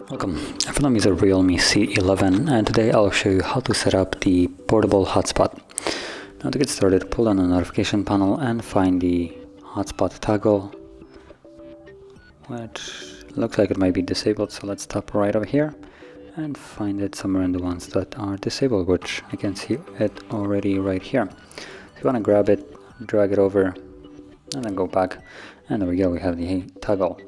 Welcome, my name is REALME C11 and today I'll show you how to set up the portable hotspot. Now to get started, pull down the notification panel and find the Hotspot Toggle, which looks like it might be disabled, so let's tap right over here and find it somewhere in the ones that are disabled, which I can see it already right here. So you want to grab it, drag it over, and then go back, and there we go, we have the toggle.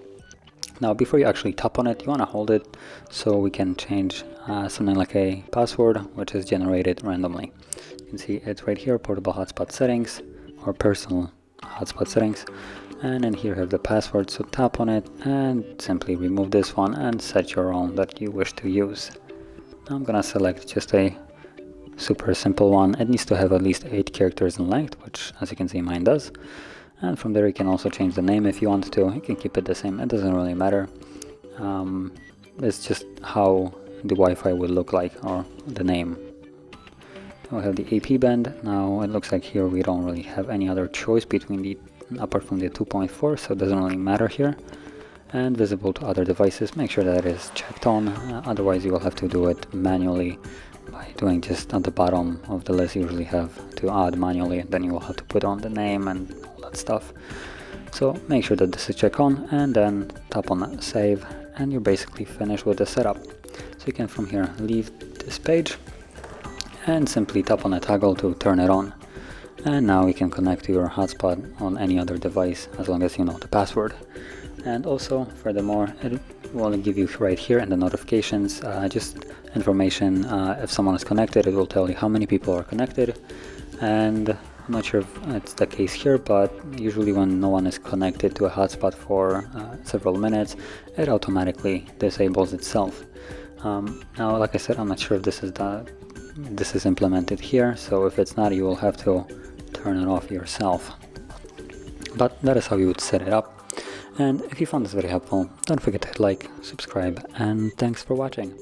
Now before you actually tap on it, you want to hold it so we can change something like a password, which is generated randomly. You can see it's right here, portable hotspot settings or personal hotspot settings, and in here you have the password, so tap on it and simply remove this one and set your own that you wish to use. Now I'm gonna select just a super simple one. It needs to have at least 8 characters in length, which as you can see mine does. And from there you can also change the name if you want to. You can keep it the same, it doesn't really matter. It's just how the Wi-Fi will look like, or the name. We have the AP band. Now it looks like here we don't really have any other choice between the apart from the 2.4, so it doesn't really matter here. And visible to other devices, make sure that it is checked on, otherwise you will have to do it manually by doing just at the bottom of the list. You usually have to add manually, and then you will have to put on the name and all that stuff. So make sure that this is checked on and then tap on save, and you're basically finished with the setup. So you can from here leave this page and simply tap on the toggle to turn it on. And now we can connect to your hotspot on any other device as long as you know the password. And also, furthermore, it will give you right here in the notifications just information. If someone is connected, it will tell you how many people are connected. And I'm not sure if it's the case here, but usually when no one is connected to a hotspot for several minutes, it automatically disables itself. Now, like I said, I'm not sure if this is implemented here, so if it's not, you will have to turn it off yourself. But that is how you would set it up. And if you found this very helpful, don't forget to hit like, subscribe, and thanks for watching.